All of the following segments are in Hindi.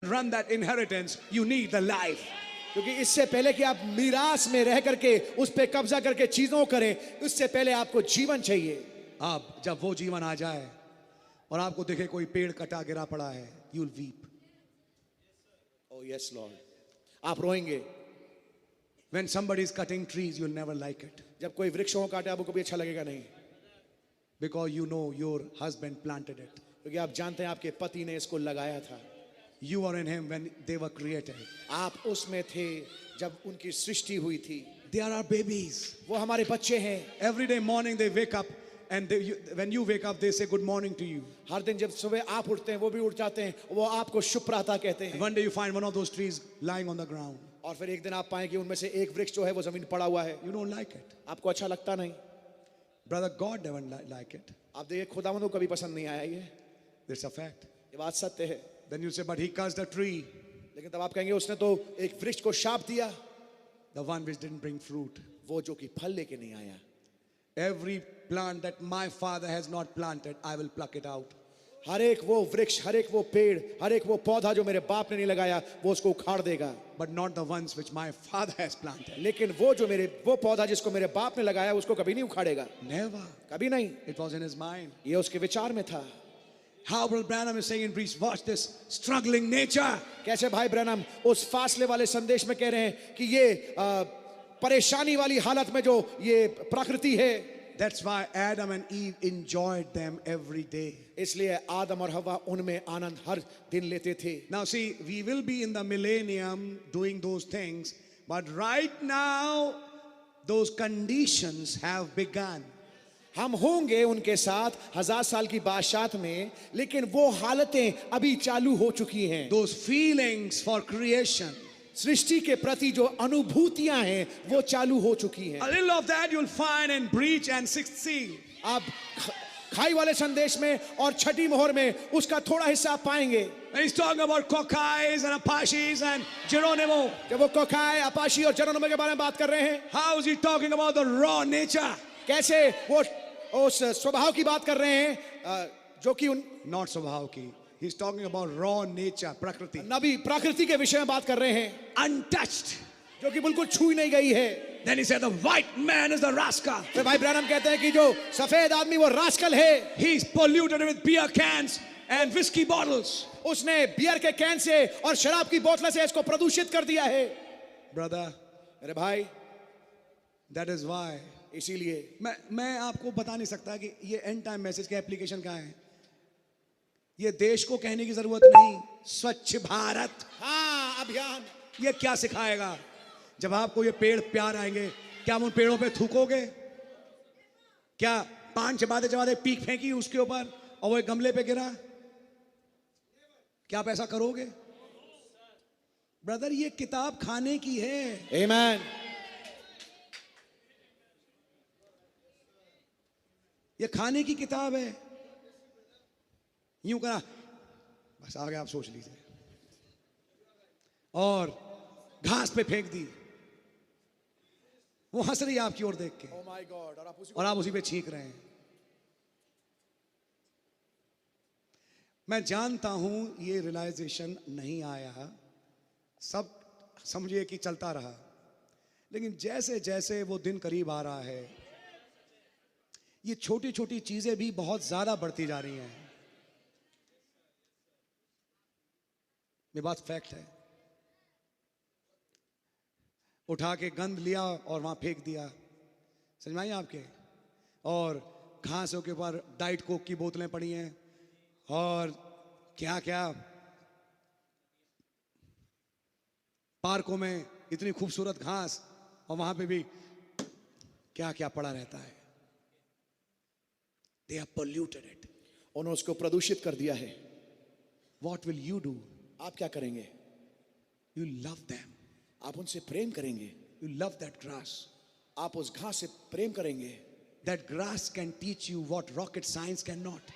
run that inheritance, you need the life. क्योंकि इससे पहले कि आप मीरास में रह करके उस पे कब्जा करके चीजों करें, उससे पहले आपको जीवन चाहिए। अब जब वो जीवन आ जाए और आपको देखे कोई पेड़ कटा गिरा पड़ा है, you'll weep. Oh yes Lord, आप रोएंगे। When somebody is cutting trees, you'll never like it. जब कोई वृक्षों को काटे आपको कभी अच्छा लगेगा नहीं, Because you know your husband planted it. क्योंकि आप जानते हैं आपके पति ने इसको लगाया था। You were in him when they were created. आप उसमें थे जब उनकी सृष्टि हुई थी। They are our babies. वो हमारे बच्चे हैं। Every day morning they wake up and when you wake up they say good morning to you. हर दिन जब सुबह आप उठते हैं वो भी उठ जाते हैं, वो आपको शुभ प्रातः कहते हैं। One day you find one of those trees lying on the ground. और फिर एक दिन आप पाएंगे उनमें से एक वृक्ष जो है वो जमीन पड़ा हुआ है। You don't like it. आपको अच्छा लगता नहीं। Brother, God never like it. आप देखिए खुदावंद को कभी पसंद नहीं आया ये। It's a fact. ये बात सत्य है। Then you say, but he cursed the tree, लेकिन तब आप कहेंगे उसने तो एक वृक्ष को शाप दिया, the one which didn't bring fruit. वो जो कि फल लेके नहीं आया। Every plant that my father has not planted, I will pluck it out. हर एक वो वृक्ष, हर एक वो पेड़, हर एक वो पौधा जो मेरे बाप ने नहीं लगाया, वो उसको उखाड़ देगा। But not the ones which my father has planted. लेकिन वो पौधा जिसको मेरे बाप ने लगाया उसको कभी नहीं उखाड़ेगा। Never. कभी नहीं। It was in his mind. ये उसके विचार में था। How Brother Branham is saying in preach, watch this struggling nature. कैसे भाई ब्रैनम उस फासले वाले संदेश में कह रहे हैं कि ये परेशानी वाली हालत में जो ये प्रकृति है। That's why Adam and Eve enjoyed them every day. इसलिए आदम और हवा उनमें आनंद हर दिन लेते थे। Now see, we will be in the millennium doing those things, but right now those conditions have begun. हम होंगे उनके साथ 1000 साल की बादशाहत में, लेकिन वो हालतें अभी चालू हो चुकी हैं। Those feelings for creation, सृष्टि के प्रति जो अनुभूतियां हैं वो चालू हो चुकी हैं। a little of that you'll find in Breach and Sixth Seal. आप खाई वाले संदेश में और छठी मोहर में उसका थोड़ा हिस्सा आप पाएंगे। And he's talking about Kokais and Apashis and Geronimo. जब वो कोकाई, अपाशी और जेरोनिमो के बारे में बात कर रहे हैं, How is he talking about the raw nature? कैसे वो उस स्वभाव की बात कर रहे हैं जो कि Not स्वभाव की. He's talking about raw nature, prakriti. नबी प्रकृति के विषय में बात कर रहे हैं, Untouched. जो कि बिल्कुल छुई नहीं गई है। Then he said the white man is the rascal. फिर भाई ब्रैनम कहते हैं कि जो सफेद आदमी वो रास्कल है। He's polluted with beer cans and whiskey bottles. उसने बियर के कैन से और शराब की बोतल से इसको प्रदूषित कर दिया है। Brother, मेरे भाई, that is why. इसीलिए मैं आपको बता नहीं सकता कि ये एंड टाइम मैसेज का एप्लीकेशन कहाँ है। ये देश को कहने की जरूरत नहीं। स्वच्छ भारत, हाँ अभियान, ये क्या सिखाएगा? जब आपको ये पेड़ प्यार आएंगे, क्या उन पेड़ों पे थूकोगे? क्या पान चबाते चबाते पीक फेंकी उसके ऊपर और वो एक गमले पे गिरा? क्या आप ऐसा करोगे? ब्रदर, ये किताब खाने की है। आमीन। ये खाने की किताब है। यूं करा, बस आगे आप सोच लीजिए, और घास पे फेंक दी, वो हंस रही है आपकी ओर देख के, Oh my God, और आप उसी पे छींक रहे हैं। मैं जानता हूं ये रियलाइजेशन नहीं आया, सब समझिए कि चलता रहा, लेकिन जैसे जैसे वो दिन करीब आ रहा है, ये छोटी छोटी चीजें भी बहुत ज्यादा बढ़ती जा रही हैं। ये बात फैक्ट है। उठा के गंद लिया और वहां फेंक दिया, समझ में आई आपके? और घासों के ऊपर डाइट कोक की बोतलें पड़ी हैं और क्या क्या, पार्कों में इतनी खूबसूरत घास और वहां पे भी क्या क्या पड़ा रहता है। They have polluted it. उन्होंने उसको प्रदूषित कर दिया है। What will you do? आप क्या करेंगे? You love them. आप उनसे प्रेम करेंगे। You love that grass. आप उस घास से प्रेम करेंगे। That grass can teach you what rocket science cannot.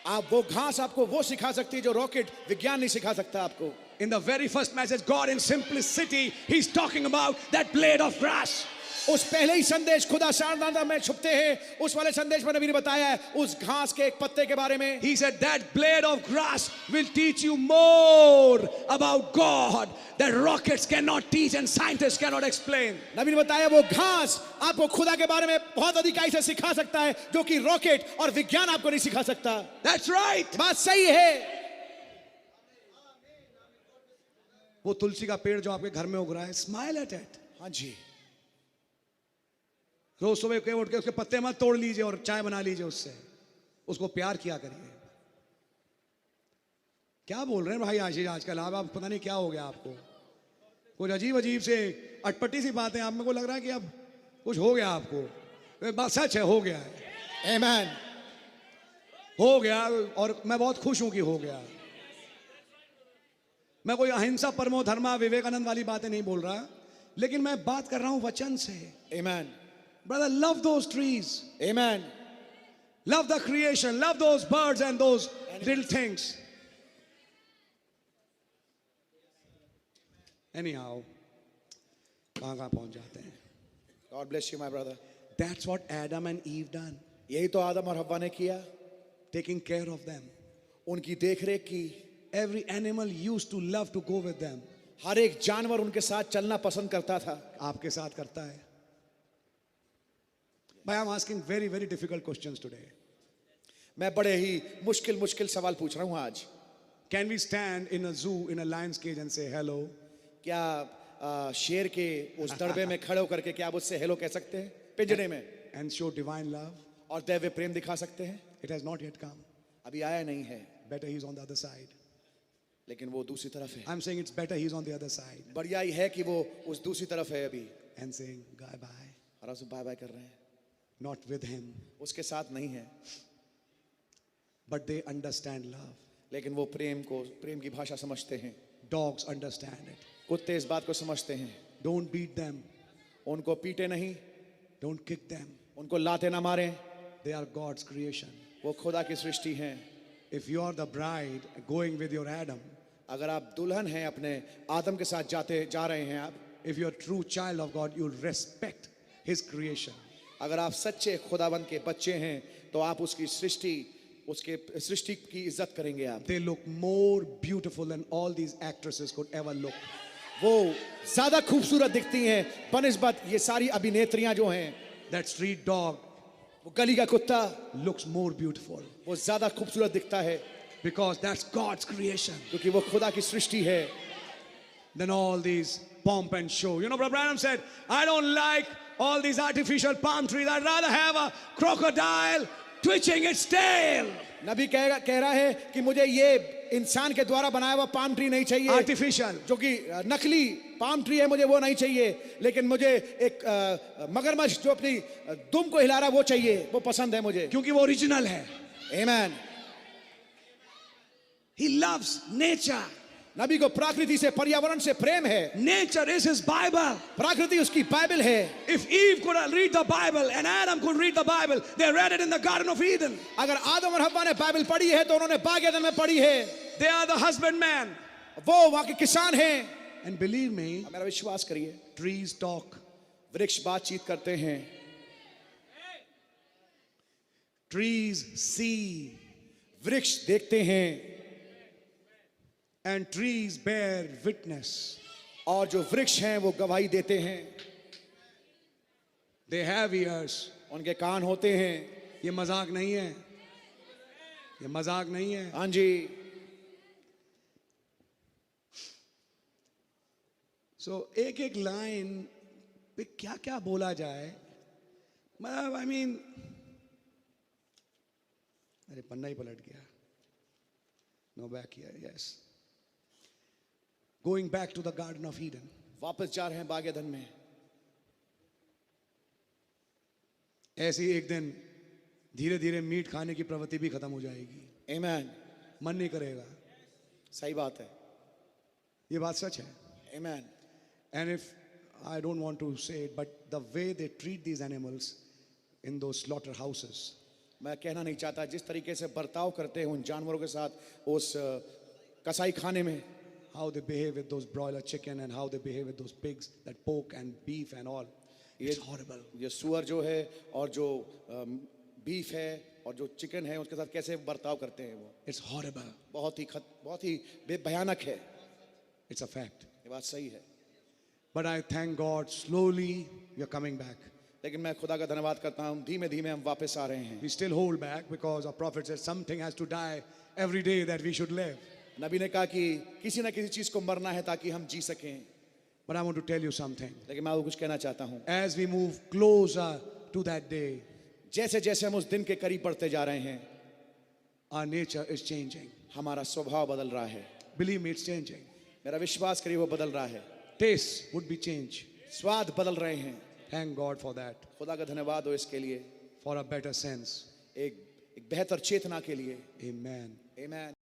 आप वो घास आपको वो सिखा सकती है जो रॉकेट विज्ञान नहीं सिखा सकता आपको। In the very first message, God in simplicity, He's talking about that blade of grass. उस पहले ही संदेश खुदा शारदाना में छुपते हैं, उस वाले संदेश में नबी ने बताया है उस घास के एक पत्ते के बारे में। He said that blade of grass will teach you more about God that rockets cannot teach and scientists cannot explain. नबी ने बताया वो घास आपको खुदा के बारे में बहुत अधिकाई से सिखा सकता है, जो कि रॉकेट और विज्ञान आपको नहीं सिखा सकता। That's right. बात सही है। वो तुलसी का पेड़ जो आपके घर में उग रहा है, स्माइल एट इट। हाँ जी, रोज सुबह के उठ के उसके पत्ते मत तोड़ लीजिए और चाय बना लीजिए उससे, उसको प्यार किया करिए। क्या बोल रहे हैं भाई आशीष आजकल आप पता नहीं क्या हो गया आपको, कुछ अजीब अजीब से अटपटी सी बातें, आप मेरे को लग रहा है कि अब कुछ हो गया आपको। बात सच है, हो गया है। आमीन, हो गया, और मैं बहुत खुश हूं कि हो गया। मैं कोई अहिंसा परमो धर्मा विवेकानंद वाली बातें नहीं बोल रहा, लेकिन मैं बात कर रहा हूं वचन से। आमीन, ब्रदर, लव दोस ट्रीज, आमीन, love the creation, love those birds and those little things. Anyhow, कहां पहुंच जाते हैं। God bless you my brother। That's what Adam and Eve done, यही तो आदम और हव्वा ने किया, taking care of them. उनकी देखरेख की। Every animal used to love to go with them. हर एक जानवर उनके साथ चलना पसंद करता था। आपके साथ करता है। But I'm asking very very difficult questions today. मैं बड़े ही मुश्किल सवाल पूछ रहा हूं आज। Can we stand in a zoo in a lion's cage and say hello? क्या शेर के उस दड़बे में खड़े होकर के क्या आप उससे हेलो कह सकते हैं, पिंजरे में, And show divine love? और दैवीय प्रेम दिखा सकते हैं? It has not yet come. अभी आया नहीं है, Better he's on the other side. लेकिन वो दूसरी तरफ है। I'm saying it's better he's on the other side. बढ़िया ही है कि वो उस दूसरी तरफ है अभी, And saying bye bye. और आप बाय बाय कर रहे हैं। Not with him. उसके साथ नहीं है, But they understand love. लेकिन वो प्रेम की भाषा समझते हैं। Dogs understand it. कुत्ते इस बात को समझते हैं। Don't beat them. उनको पीटे नहीं, Don't kick them. उनको लाते ना मारें, They are God's creation. वो खुदा की सृष्टि हैं। If you are the bride going with your Adam, अगर आप दुल्हन हैं, अपने आदम के साथ जा रहे हैं आप, if you're a true child of God, you'll respect his creation. अगर आप सच्चे खुदावंद के बच्चे हैं तो आप उसकी सृष्टि की इज्जत करेंगे आप। They look more beautiful than all these actresses could ever look. वो ज्यादा खूबसूरत दिखती हैं बनिस्बत ये सारी अभिनेत्रियां जो हैं। That street dog वो गली का कुत्ता looks more beautiful वो ज्यादा खूबसूरत दिखता है, because that's God's creation क्योंकि वो खुदा की सृष्टि है। than all these pomp and show. You know, Brother Branham said, I don't like all these artificial palm trees. I'd rather have a crocodile twitching its tail. नबी कह रहा है कि मुझे ये इंसान के द्वारा बनाया हुआ पाम ट्री नहीं चाहिए, Artificial. जो कि नकली पाम ट्री है, मुझे वो नहीं चाहिए, लेकिन मुझे एक मगरमच्छ जो अपनी दुम को हिला रहा है वो चाहिए, वो पसंद है मुझे, क्योंकि वो ओरिजिनल है। आमीन। He loves nature. नबी को प्रकृति से, पर्यावरण से प्रेम है। Nature is his Bible. प्रकृति उसकी बाइबल है। If Eve could read the Bible and Adam could read the Bible, they read it in the Garden of Eden. अगर आदम और हव्वा ने बाइबल पढ़ी है तो उन्होंने बाग एदन में पढ़ी है। They are the husbandman. वो वहां के किसान हैं। And believe me, मेरा विश्वास करिए, trees talk. वृक्ष बातचीत करते हैं, Trees see. वृक्ष देखते हैं, And trees bear witness. और जो वृक्ष हैं वो गवाही देते हैं। They have ears. उनके कान होते हैं। ये मजाक नहीं है, ये मजाक नहीं है। हाँ जी। So एक एक लाइन पे क्या क्या बोला जाए, मतलब I mean, अरे पन्ना ही पलट गया। No back here, yes. Going back to the Garden of Eden. वापस जा रहे हैं बाग एदन में। ऐसे ही एक दिन धीरे धीरे मीट खाने की प्रवृत्ति भी खत्म हो जाएगी। आमीन। मन नहीं करेगा। सही बात है। ये बात सच है। आमीन। And if I don't want to say it, but the way they treat these animals in those slaughterhouses, मैं कहना नहीं चाहता, जिस तरीके से बर्ताव करते हैं उन जानवरों के साथ उस कसाई खाने में, how they behave with those broiler chicken and how they behave with those pigs, that pork and beef and all. It's horrible. ये सुअर जो है और जो बीफ है और जो चिकन है उसके साथ कैसे बर्ताव करते हैं वो It's horrible. बहुत ही भयानक है। It's a fact. ये बात सही है। But I thank God, slowly we are coming back. लेकिन मैं खुदा का धन्यवाद करता हूँ, धीमे धीमे हम वापस आ रहे हैं। We still hold back because our prophet said something has to die every day that we should live. नबी ने कहा कि किसी न किसी चीज को मरना है ताकि हम जी सकें। But I want to tell you something. लेकिन मैं आपको कुछ कहना चाहता हूँ, As we move closer to that day, जैसे जैसे हम उस दिन के करीब बढ़ते जा रहे हैं, our nature is changing. हमारा स्वभाव बदल रहा है। Believe me, it's changing. मेरा विश्वास करिए वो बदल रहा है। Tastes would be changed. स्वाद बदल रहे हैं। Thank God for that, खुदा का धन्यवाद हो इसके लिए, for a better sense. एक बेहतर चेतना के लिए। Amen. आमीन।